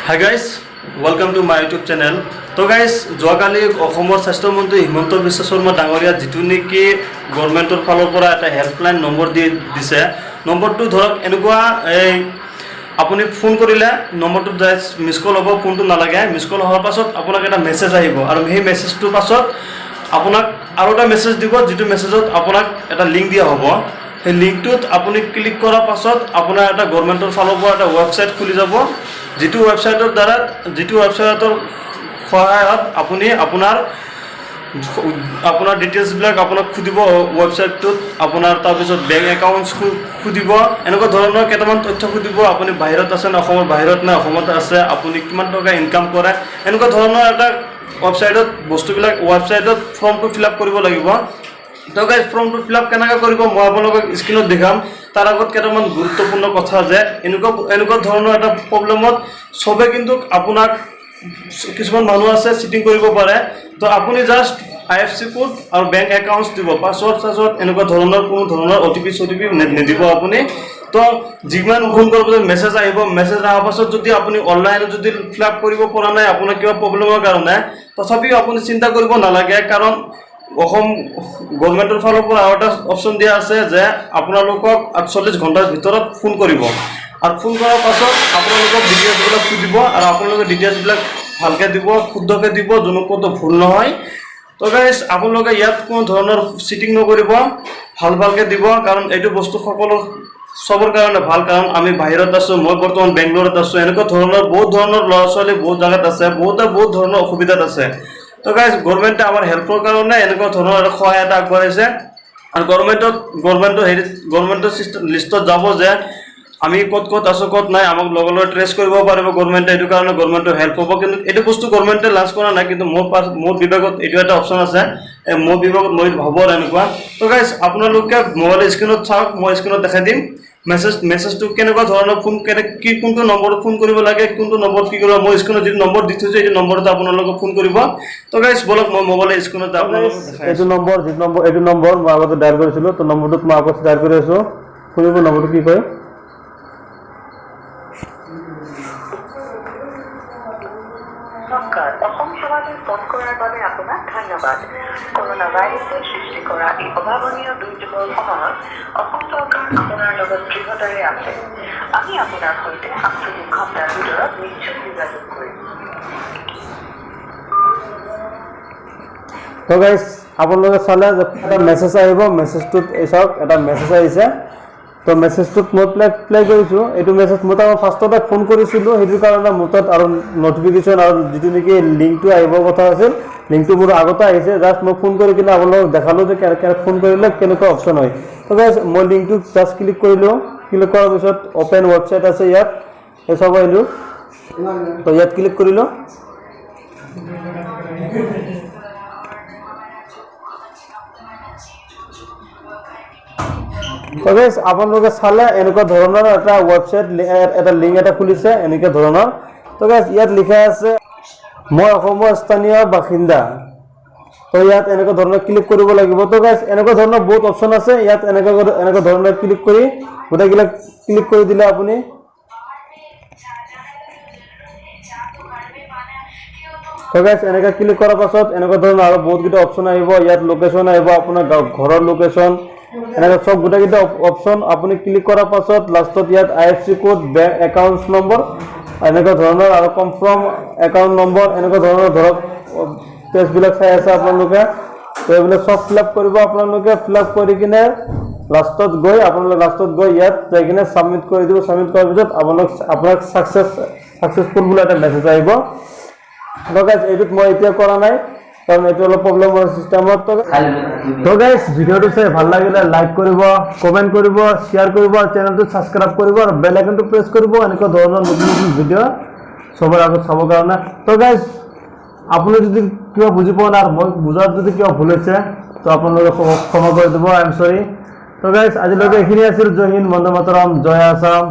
Hi guys, welcome to my YouTube channel. So guys, যোৱাকালি অসমৰ স্বাস্থ্য মন্ত্ৰী হিমন্ত বিশ্ব শৰ্মা ডাঙৰীয়া যিটো নেকি গভৰ্ণমেণ্টৰ ফালৰ পৰা এটা হেল্পলাইন নম্বৰ দিছে নম্বৰটো ধৰক এনেকুৱা এই আপুনি ফোন কৰিলে নম্বৰটো জাষ্ট মিছ কল হ'ব ফোনটো নালাগে মিছ কল হোৱাৰ পাছত আপোনাক এটা মেছেজ আহিব আৰু সেই মেছেজটোৰ পাছত আপোনাক আৰু এটা মেছেজ দিব যিটো মেছেজত আপোনাক এটা লিংক দিয়া হ'ব সেই লিংকটোত আপুনি ক্লিক কৰাৰ পাছত আপোনাৰ এটা গভৰ্ণমেণ্টৰ ফালৰ পৰা এটা ৱেবছাইট খুলি যাব যিটো ৱেবছাইটৰ দ্বাৰা যিটো ৱেবছাইটৰ সহায়ত আপুনি আপোনাৰ ডিটেইলছবিলাক আপোনাক খুদিব ৱেবছাইটটোত আপোনাৰ তাৰপিছত বেংক একাউণ্টছ খুদিব এনেকুৱা ধৰণৰ কেইটামান তথ্য খুদিব আপুনি বাহিৰত আছে নে অসমৰ বাহিৰত নে অসমত আছে আপুনি কিমান টকা ইনকাম কৰে এনেকুৱা ধৰণৰ এটা ৱেবছাইটত বস্তুবিলাক ৱেবছাইটত ফৰ্মটো ফিল আপ কৰিব লাগিব তো গাইজ ফৰ্মটো ফিল আপ কেনেকৈ কৰিব মই আপোনালোকক স্ক্ৰীনত দেখাম তাৰ আগত কেইটামান গুৰুত্বপূৰ্ণ কথা যে এনেকুৱা ধৰণৰ এটা প্ৰব্লেমত সবে কিন্তু আপোনাক কিছুমান মানুহ আছে চিটিং কৰিব পাৰে তো আপুনি জাষ্ট IFSC কোড আৰু বেংক একাউণ্টছ দিব পাছৱৰ্ড এনেকুৱা ধৰণৰ কোনো ধৰণৰ OTP নিদিব আপুনি তো যিমান ফোন কৰিব মেছেজ আহিব মেছেজ অহাৰ পাছত যদি আপুনি অনলাইনত যদি ফিল আপ কৰিব পৰা নাই আপোনাৰ কিবা প্ৰব্লেমৰ কাৰণে তথাপিও আপুনি চিন্তা কৰিব নালাগে কাৰণ অসম গভৰ্ণমেণ্টৰ ফালৰ পৰা এটা অপশ্যন দিয়া আছে যে আপোনালোকক 48 ঘণ্টাৰ ভিতৰত ফোন কৰিব আৰু ফোন কৰাৰ পাছত আপোনালোকক ডিটেইলছবিলাক দিব আৰু আপোনালোকে ডিটেইলছবিলাক ভালকে দিব শুদ্ধকে দিব যোনো কতো ভুল নহয় তো গাইজ আপোনালোকে ইয়াত কোনো ধৰণৰ চিটিং নকৰিব ভালকে দিব কাৰণ এইটো বস্তু সকলো সবৰ কাৰণে ভাল কাৰণ আমি বাহিৰত আছো মই বৰ্তমান বেংগলোৰত আছো এনেকুৱা ধৰণৰ বহুত ধৰণৰ ল'ৰা ছোৱালী বহুত জাগাত আছে বহুত ধৰণৰ অসুবিধাত আছে তো গাইজ গভৰ্ণমেণ্টে আমাৰ হেল্পৰ কাৰণে এনেকুৱা ধৰণৰ সহায় এটা আগবঢ়াইছে আৰু গভৰ্ণমেণ্টৰ লিষ্টত যাব যে আমি ক'ত আছো ক'ত নাই আমাক লগে ট্ৰেছ কৰিব পাৰিব গভৰ্ণমেণ্টে এইটো কাৰণে গভৰ্ণমেণ্টৰ হেল্প হ'ব কিন্তু এইটো বস্তু গভৰ্ণমেণ্টে লাঞ্চ কৰা নাই কিন্তু মোৰ বিভাগত এইটো এটা অপশ্যন আছে মোৰ বিভাগত মই ভাবোঁ এনেকুৱা তো গাইজ আপোনালোকে মোবাইল স্ক্ৰীনত চাওক মই স্ক্ৰীনত দেখাই দিম মেছেজটো কেনেকুৱা ধৰণৰ ফোন কি কোনটো নম্বৰত ফোন কৰিব লাগে কোনটো নম্বৰত কি কৰিব মই স্ক্ৰীনত যিটো নম্বৰ দি থৈছোঁ এইটো নম্বৰত আপোনালোকে ফোন কৰিব তো গাইজ বলক মই মোবাইল স্ক্ৰীনত আপোনালোকক দেখাই এইটো নম্বৰ মই আগতে ডায়াল কৰিছিলোঁ তো নম্বৰটোত মই আগতে ডায়াল কৰি আছোঁ শুনিব নম্বৰটো কি কয় নমস্কাৰ অসম সমাজৰ ফোন কৰাৰ বাবে আপোনাক ধন্যবাদ কৰোনা ভাইৰাছে সৃষ্টি কৰা এই অভাৱনীয় দুৰ্যোগৰ সময়ত অসম চৰকাৰ আপোনাৰ লগত দৃঢ়তাৰে আছে আমি আপোনাৰ সৈতে 48 ঘণ্টাৰ ভিতৰত নিশ্চয় যোগাযোগ কৰিম তো গাইজ আপোনালোকে চালে এটা মেছেজ আহিব মেছেজটোত চাওক এটা মেছেজ আহিছে তো মেছেজটোত মই প্লে কৰিছোঁ এইটো মেছেজ মই তাৰ ফাৰ্ষ্টতে ফোন কৰিছিলোঁ সেইটো কাৰণে মোৰ তাত আৰু নটিফিকেশ্যন আৰু যিটো নেকি লিংকটো আহিবৰ কথা আছিল লিংকটো মোৰ আগতে আহিছে জাষ্ট মই ফোন কৰি কিনে আপোনালোকক দেখালোঁ যে ফোন কৰিলে কেনেকুৱা অপশ্যন হয় তো গাইজ মই লিংকটোত জাষ্ট ক্লিক কৰিলোঁ ক্লিক কৰাৰ পিছত অ'পেন ৱেবছাইট আছে ইয়াত এই চাব আহিলোঁ তো ইয়াত ক্লিক কৰিলোঁ তো গাইজ আপোনালোকে চালে এনেকুৱা ধৰণৰ এটা ৱেবছাইট এটা লিংক এটা খুলিছে এনেকুৱা ধৰণৰ তো গাইজ ইয়াত লিখা আছে মই অসমৰ স্থানীয় বাসিন্দা তো ইয়াত এনেকুৱা ধৰণৰ ক্লিক কৰিব লাগিব তো গাইজ এনেকুৱা ধৰণৰ বহুত অপশ্যন আছে ইয়াত এনেকুৱা ধৰণৰ ক্লিক কৰি গোটেইবিলাক ক্লিক কৰি দিলে আপুনি তো গাইজ এনেকৈ ক্লিক কৰাৰ পাছত এনেকুৱা ধৰণৰ আৰু বহুতকেইটা অপশ্যন আহিব ইয়াত লোকেশ্যন আহিব আপোনাৰ ঘৰৰ লোকেশ্যন এনেকৈ সব গোটেইকেইটা অপশ্যন আপুনি ক্লিক কৰাৰ পাছত লাষ্টত ইয়াত IFSC code bank accounts number এনেকুৱা ধৰণৰ আৰু কনফাৰ্ম একাউণ্ট নম্বৰ এনেকুৱা ধৰণৰ ধৰক পেজবিলাক চাই আছে আপোনালোকে তো এইবিলাক চব ফিল আপ কৰিব আপোনালোকে ফিল আপ কৰি কিনে লাষ্টত গৈ ইয়াত যাই কিনে ছাবমিট কৰি দিব ছাবমিট কৰাৰ পিছত আপোনাক ছাকচেছফুল বুলি এটা মেছেজ আহিব তো গাইজ এইটোত মই এতিয়া কৰা নাই কাৰণ এইটো অলপ প্ৰব্লেম হয় চিষ্টেমত তো গাইজ ভিডিঅ'টো চাই ভাল লাগিলে লাইক কৰিব কমেণ্ট কৰিব শ্বেয়াৰ কৰিব আৰু চেনেলটো ছাবস্ক্ৰাইব কৰিব আৰু বেল আইকনটো প্ৰেছ কৰিব এনেকুৱা ধৰণৰ নতুন ভিডিঅ' চবৰ আগত চাবৰ কাৰণে তো গাইজ আপুনি যদি কিবা বুজি পোৱা নাই আৰু মই বুজাত যদি কিবা ভুল হৈছে তো আপোনালোকে ক্ষমা কৰি দিব আই এম চৰি তো গাইজ আজিলৈকে এইখিনি আছিল জয় হিন্দ বন্দে মাতৰম জয় আসাম